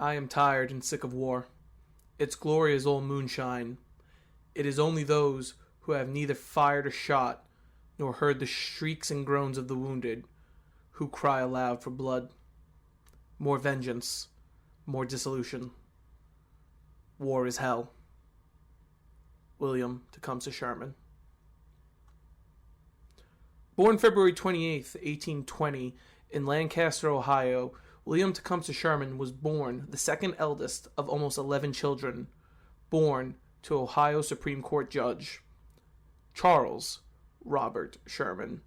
I am tired and sick of war. Its glory is all moonshine. It is only those who have neither fired a shot nor heard the shrieks and groans of the wounded who cry aloud for blood. More vengeance, more dissolution. War is hell. William Tecumseh Sherman. Born February 28, 1820, in Lancaster, Ohio, William Tecumseh Sherman was born the second eldest of almost 11 children, born to Ohio Supreme Court Judge Charles Robert Sherman,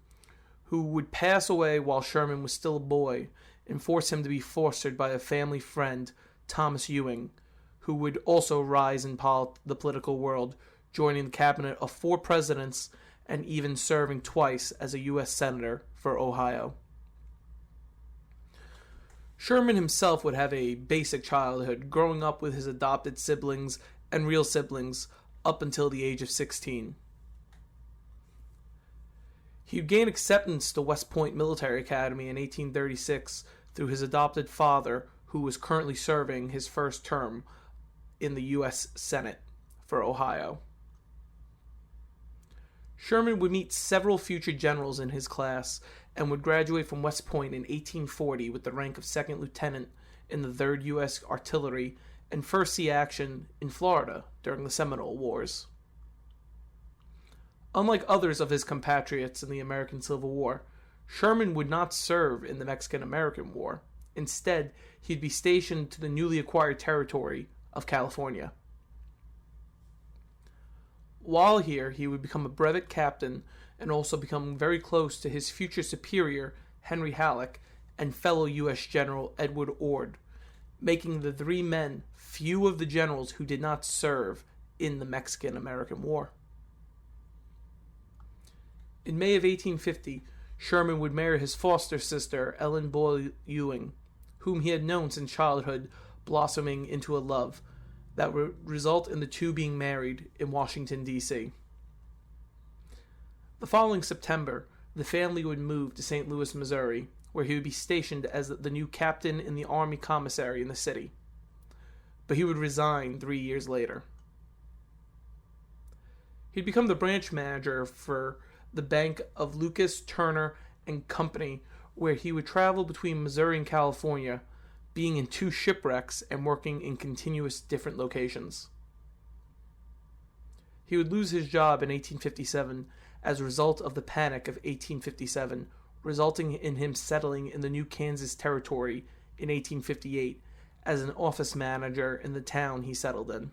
who would pass away while Sherman was still a boy and force him to be fostered by a family friend, Thomas Ewing, who would also rise in the political world, joining the cabinet of 4 presidents and even serving twice as a U.S. Senator for Ohio. Sherman himself would have a basic childhood, growing up with his adopted siblings and real siblings up until the age of 16. He would gain acceptance to West Point Military Academy in 1836 through his adopted father, who was currently serving his first term in the U.S. Senate for Ohio. Sherman would meet several future generals in his class and would graduate from West Point in 1840 with the rank of second lieutenant in the 3rd U.S. Artillery and first see action in Florida during the Seminole Wars. Unlike others of his compatriots in the American Civil War, Sherman would not serve in the Mexican-American War. Instead, he'd be stationed to the newly acquired territory of California. While here, he would become a brevet captain and also become very close to his future superior, Henry Halleck, and fellow U.S. General Edward Ord, making the 3 men few of the generals who did not serve in the Mexican-American War. In May of 1850, Sherman would marry his foster sister, Ellen Boyle Ewing, whom he had known since childhood, blossoming into a love that would result in the two being married in Washington, D.C. The following September, the family would move to St. Louis, Missouri, where he would be stationed as the new captain in the Army commissary in the city. But he would resign 3 years later. He'd become the branch manager for the Bank of Lucas, Turner, and Company, where he would travel between Missouri and California, being in 2 shipwrecks and working in continuous different locations. He would lose his job in 1857 as a result of the Panic of 1857, resulting in him settling in the new Kansas Territory in 1858 as an office manager in the town he settled in.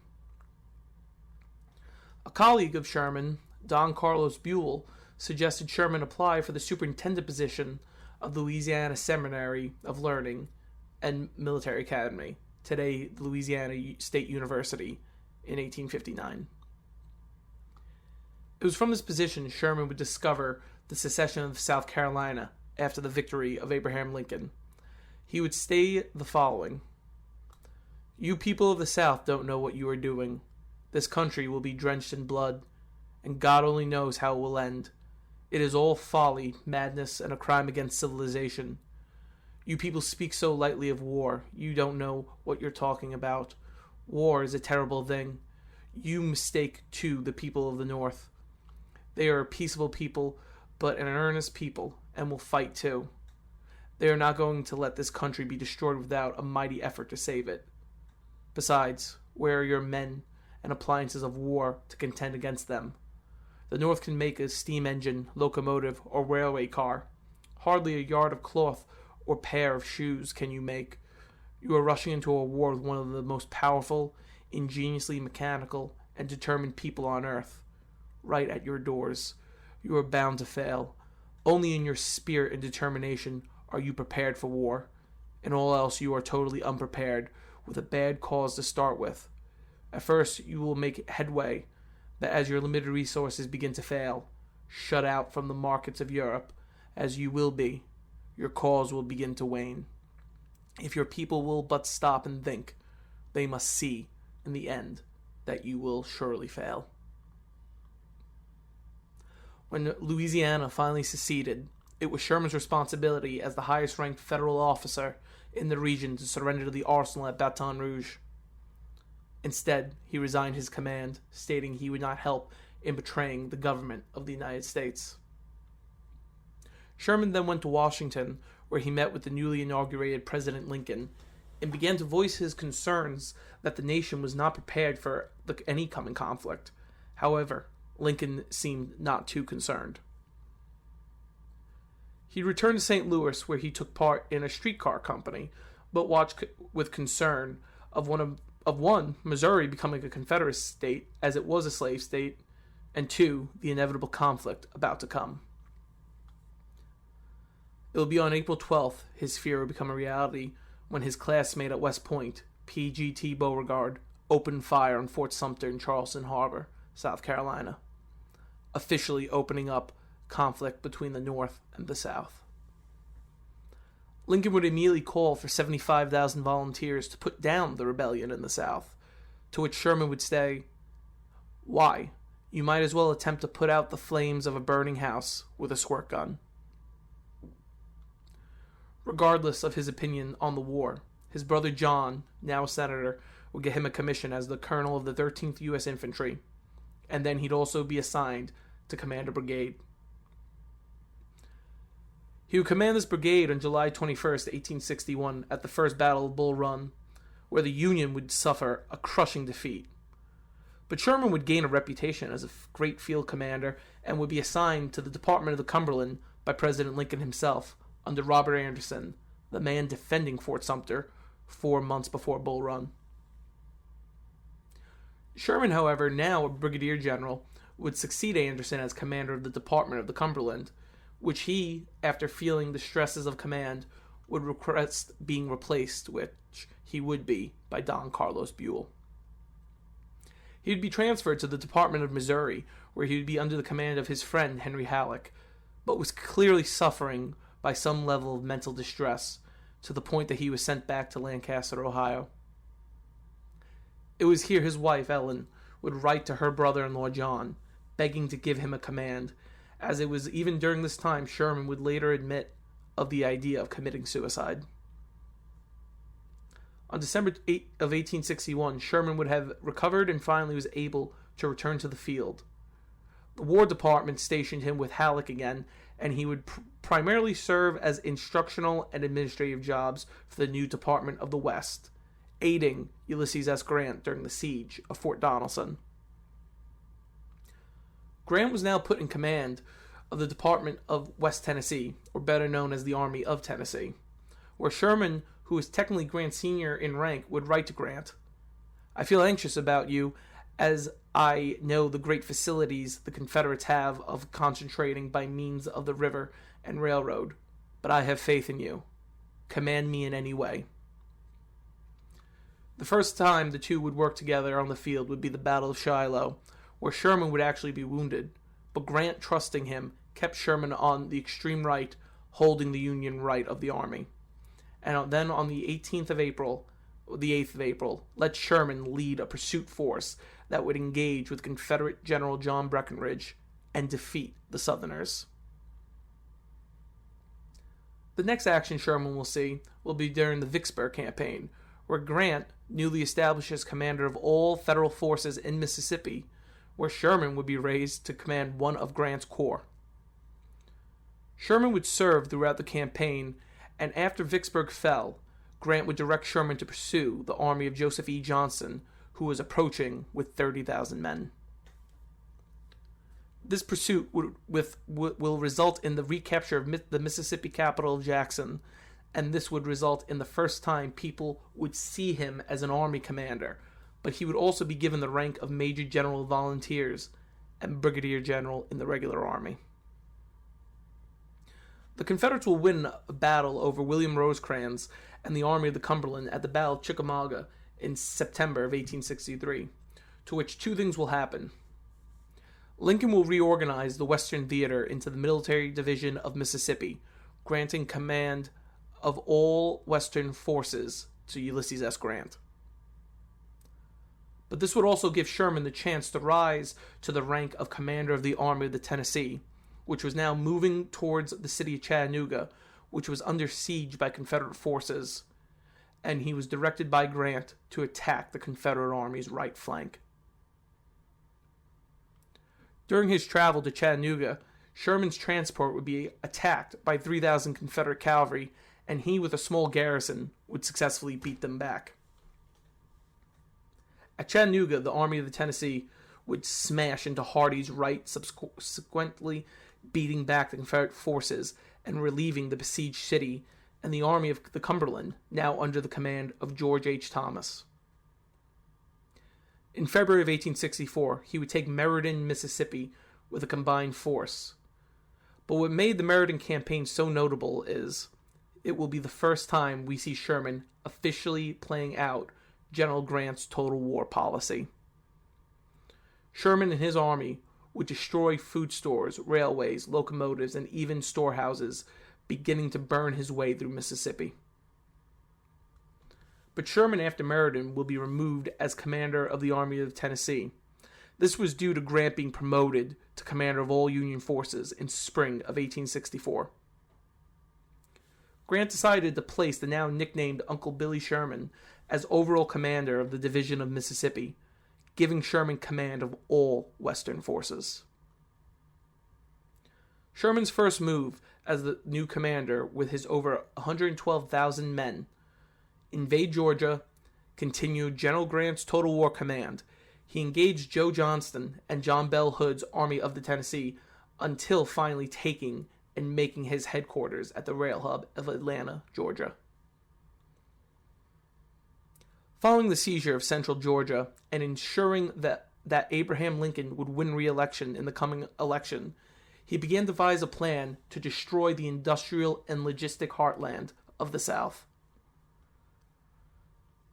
A colleague of Sherman, Don Carlos Buell, suggested Sherman apply for the superintendent position of the Louisiana Seminary of Learning and Military Academy, today the Louisiana State University, in 1859. It was from this position Sherman would discover the secession of South Carolina after the victory of Abraham Lincoln. He would say the following: "You people of the South don't know what you are doing. This country will be drenched in blood, and God only knows how it will end. It is all folly, madness, and a crime against civilization. You people speak so lightly of war. You don't know what you're talking about. War is a terrible thing. You mistake, too, the people of the North. They are a peaceable people, but an earnest people, and will fight too. They are not going to let this country be destroyed without a mighty effort to save it. Besides, where are your men and appliances of war to contend against them? The North can make a steam engine, locomotive, or railway car. Hardly a yard of cloth or pair of shoes can you make. You are rushing into a war with one of the most powerful, ingeniously mechanical, and determined people on earth. Right at your doors. You are bound to fail. Only in your spirit and determination are you prepared for war. In all else you are totally unprepared, with a bad cause to start with. At first you will make headway, but as your limited resources begin to fail, shut out from the markets of Europe, as you will be, your cause will begin to wane. If your people will but stop and think, they must see, in the end, that you will surely fail." When Louisiana finally seceded, it was Sherman's responsibility as the highest-ranked federal officer in the region to surrender to the arsenal at Baton Rouge. Instead, he resigned his command, stating he would not help in betraying the government of the United States. Sherman then went to Washington, where he met with the newly inaugurated President Lincoln, and began to voice his concerns that the nation was not prepared for any coming conflict. However, Lincoln seemed not too concerned. He returned to St. Louis, where he took part in a streetcar company, but watched with concern of one, Missouri becoming a Confederate state, as it was a slave state, and two, the inevitable conflict about to come. It will be on April 12th his fear would become a reality when his classmate at West Point, P.G.T. Beauregard, opened fire on Fort Sumter in Charleston Harbor, South Carolina, officially opening up conflict between the North and the South. Lincoln would immediately call for 75,000 volunteers to put down the rebellion in the South, to which Sherman would say, "Why? You might as well attempt to put out the flames of a burning house with a squirt gun." Regardless of his opinion on the war, his brother John, now a senator, would get him a commission as the colonel of the 13th U.S. Infantry, and then he'd also be assigned to command a brigade. He would command this brigade on July 21st, 1861, at the First Battle of Bull Run, where the Union would suffer a crushing defeat. But Sherman would gain a reputation as a great field commander and would be assigned to the Department of the Cumberland by President Lincoln himself, under Robert Anderson, the man defending Fort Sumter 4 months before Bull Run. Sherman, however, now a brigadier general, would succeed Anderson as commander of the Department of the Cumberland, which he, after feeling the stresses of command, would request being replaced, which he would be, by Don Carlos Buell. He would be transferred to the Department of Missouri, where he would be under the command of his friend Henry Halleck, but was clearly suffering by some level of mental distress, to the point that he was sent back to Lancaster, Ohio. It was here his wife, Ellen, would write to her brother-in-law, John, begging to give him a command, as it was even during this time Sherman would later admit of the idea of committing suicide. On December 8 of 1861, Sherman would have recovered and finally was able to return to the field. The War Department stationed him with Halleck again, and he would primarily serve as instructional and administrative jobs for the new Department of the West, aiding Ulysses S. Grant during the siege of Fort Donelson. Grant was now put in command of the Department of West Tennessee, or better known as the Army of Tennessee, where Sherman, who was technically Grant's senior in rank, would write to Grant, "I feel anxious about you, as I know the great facilities the Confederates have of concentrating by means of the river and railroad, but I have faith in you. Command me in any way." The first time the two would work together on the field would be the Battle of Shiloh, where Sherman would actually be wounded, but Grant, trusting him, kept Sherman on the extreme right, holding the Union right of the army. And then on the 8th of April, let Sherman lead a pursuit force that would engage with Confederate General John Breckinridge and defeat the Southerners. The next action Sherman will see will be during the Vicksburg campaign, where Grant, newly established as commander of all federal forces in Mississippi, where Sherman would be raised to command one of Grant's corps. Sherman would serve throughout the campaign, and after Vicksburg fell, Grant would direct Sherman to pursue the army of Joseph E. Johnston, who was approaching with 30,000 men. This pursuit will result in the recapture of the Mississippi capital of Jackson, and this would result in the first time people would see him as an army commander, but he would also be given the rank of Major General of Volunteers and Brigadier General in the regular army. The Confederates will win a battle over William Rosecrans and the Army of the Cumberland at the Battle of Chickamauga in September of 1863, to which two things will happen. Lincoln will reorganize the Western Theater into the Military Division of Mississippi, granting command of all Western forces to Ulysses S. Grant. But this would also give Sherman the chance to rise to the rank of commander of the Army of the Tennessee, which was now moving towards the city of Chattanooga, which was under siege by Confederate forces, and he was directed by Grant to attack the Confederate Army's right flank. During his travel to Chattanooga, Sherman's transport would be attacked by 3,000 Confederate cavalry, and he, with a small garrison, would successfully beat them back. At Chattanooga, the Army of the Tennessee would smash into Hardee's right, subsequently beating back the Confederate forces and relieving the besieged city and the Army of the Cumberland, now under the command of George H. Thomas. In February of 1864, he would take Meriden, Mississippi, with a combined force. But what made the Meriden campaign so notable is it will be the first time we see Sherman officially playing out General Grant's total war policy. Sherman and his army would destroy food stores, railways, locomotives, and even storehouses, beginning to burn his way through Mississippi. But Sherman, after Meriden, will be removed as commander of the Army of Tennessee. This was due to Grant being promoted to commander of all Union forces in spring of 1864. Grant decided to place the now nicknamed Uncle Billy Sherman as overall commander of the Division of Mississippi, giving Sherman command of all Western forces. Sherman's first move as the new commander, with his over 112,000 men, invade Georgia, continued General Grant's total war command. He engaged Joe Johnston and John Bell Hood's Army of the Tennessee until finally taking and making his headquarters at the rail hub of Atlanta, Georgia. Following the seizure of central Georgia and ensuring that Abraham Lincoln would win re-election in the coming election, he began to devise a plan to destroy the industrial and logistic heartland of the South.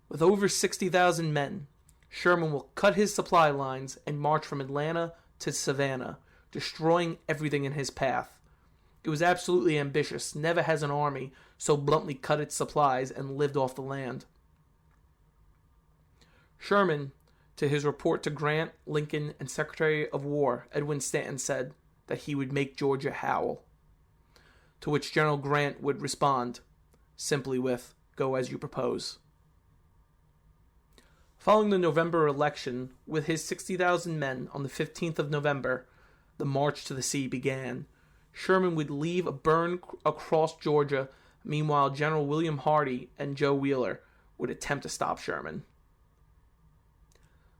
With over 60,000 men, Sherman will cut his supply lines and march from Atlanta to Savannah, destroying everything in his path. It was absolutely ambitious. Never has an army so bluntly cut its supplies and lived off the land. Sherman, to his report to Grant, Lincoln, and Secretary of War Edwin Stanton, said that he would make Georgia howl. To which General Grant would respond simply with, "Go as you propose." Following the November election, with his 60,000 men on the 15th of November, the march to the sea began. Sherman would leave a burn across Georgia. Meanwhile, General William Hardee and Joe Wheeler would attempt to stop Sherman.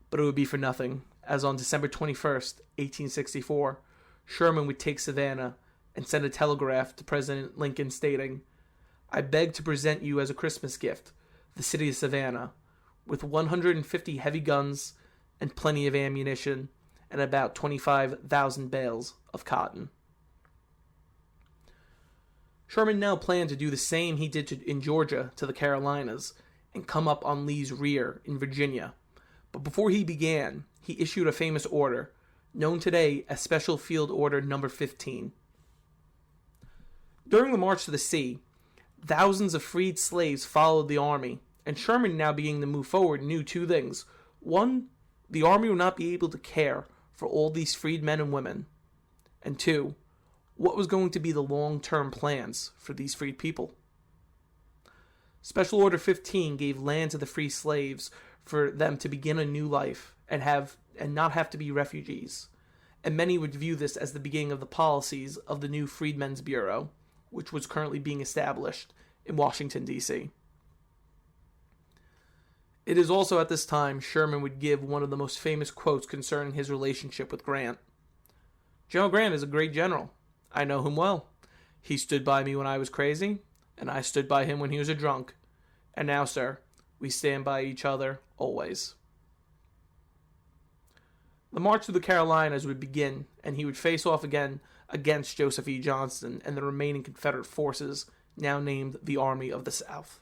But it would be for nothing, as on December 21st, 1864, Sherman would take Savannah and send a telegraph to President Lincoln stating, "I beg to present you as a Christmas gift the city of Savannah, with 150 heavy guns and plenty of ammunition and about 25,000 bales of cotton." Sherman now planned to do the same he did in Georgia to the Carolinas and come up on Lee's rear in Virginia. But before he began, he issued a famous order, known today as Special Field Order No. 15. During the march to the sea, thousands of freed slaves followed the army, and Sherman, now beginning to move forward, knew two things. One, the army would not be able to care for all these freed men and women. And two, what was going to be the long-term plans for these freed people? Special Order 15 gave land to the free slaves for them to begin a new life and not have to be refugees. And many would view this as the beginning of the policies of the new Freedmen's Bureau, which was currently being established in Washington, D.C. It is also at this time Sherman would give one of the most famous quotes concerning his relationship with Grant. "General Grant is a great general. I know him well. He stood by me when I was crazy, and I stood by him when he was a drunk. And now, sir, we stand by each other always." The march to the Carolinas would begin, and he would face off again against Joseph E. Johnston and the remaining Confederate forces, now named the Army of the South.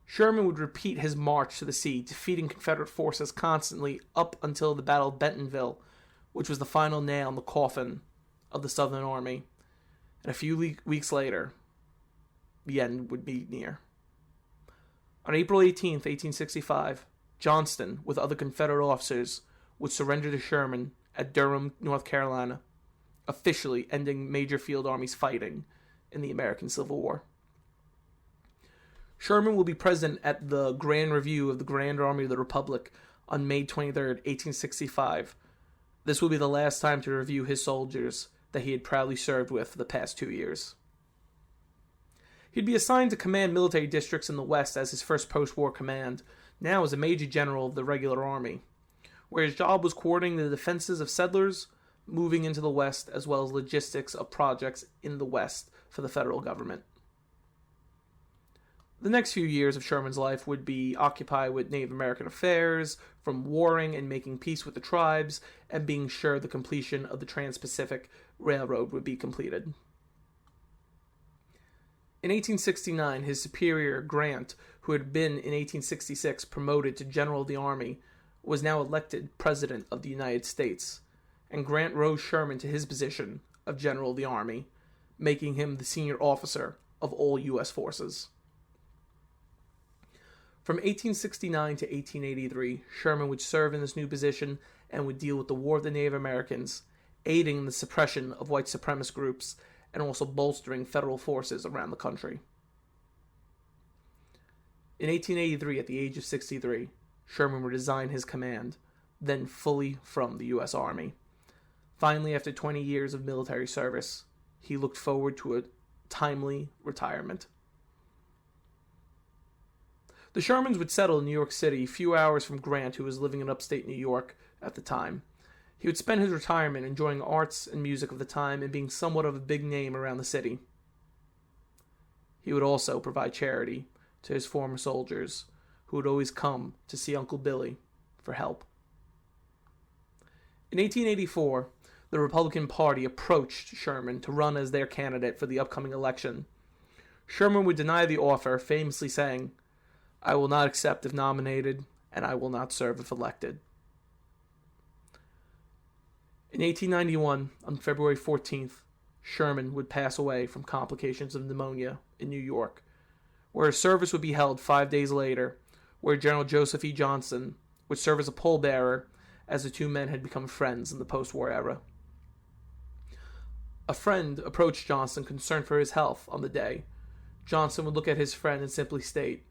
Sherman would repeat his march to the sea, defeating Confederate forces constantly up until the Battle of Bentonville, which was the final nail in the coffin of the Southern Army. And a few weeks later, the end would be near. On April 18th, 1865, Johnston, with other Confederate officers, would surrender to Sherman at Durham, North Carolina, officially ending major field armies fighting in the American Civil War. Sherman will be present at the Grand Review of the Grand Army of the Republic on May 23, 1865. This will be the last time to review his soldiers that he had proudly served with for the past 2 years. He'd be assigned to command military districts in the West as his first post-war command, now as a Major General of the regular army, where his job was coordinating the defenses of settlers moving into the West as well as logistics of projects in the West for the federal government. The next few years of Sherman's life would be occupied with Native American affairs, from warring and making peace with the tribes, and being sure the completion of the Trans-Pacific Railroad would be completed. In 1869, his superior, Grant, who had been in 1866 promoted to General of the Army, was now elected President of the United States, and Grant rose Sherman to his position of General of the Army, making him the senior officer of all U.S. forces. From 1869 to 1883, Sherman would serve in this new position and would deal with the War of the Native Americans, aiding in the suppression of white supremacist groups and also bolstering federal forces around the country. In 1883, at the age of 63, Sherman would resign his command, then fully from the U.S. Army. Finally, after 20 years of military service, he looked forward to a timely retirement. The Shermans would settle in New York City, a few hours from Grant, who was living in upstate New York at the time. He would spend his retirement enjoying arts and music of the time and being somewhat of a big name around the city. He would also provide charity to his former soldiers, who would always come to see Uncle Billy for help. In 1884, the Republican Party approached Sherman to run as their candidate for the upcoming election. Sherman would deny the offer, famously saying, "I will not accept if nominated, and I will not serve if elected." In 1891, on February 14th, Sherman would pass away from complications of pneumonia in New York, where a service would be held 5 days later, where General Joseph E. Johnston would serve as a pallbearer, as the two men had become friends in the post-war era. A friend approached Johnston concerned for his health on the day. Johnston would look at his friend and simply state,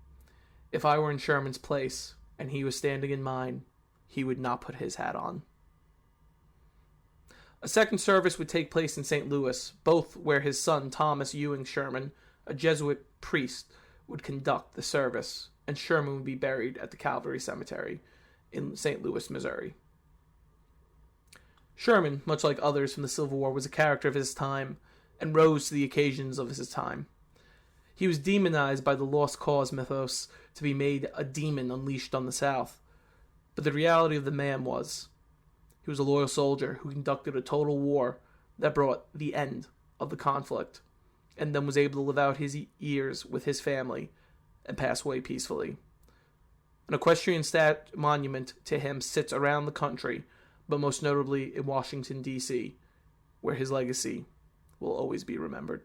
"If I were in Sherman's place, and he was standing in mine, he would not put his hat on." A second service would take place in St. Louis, both where his son Thomas Ewing Sherman, a Jesuit priest, would conduct the service, and Sherman would be buried at the Calvary Cemetery in St. Louis, Missouri. Sherman, much like others from the Civil War, was a character of his time and rose to the occasions of his time. He was demonized by the Lost Cause mythos to be made a demon unleashed on the South, but the reality of the man was, he was a loyal soldier who conducted a total war that brought the end of the conflict, and then was able to live out his years with his family and pass away peacefully. An equestrian monument to him sits around the country, but most notably in Washington, D.C., where his legacy will always be remembered.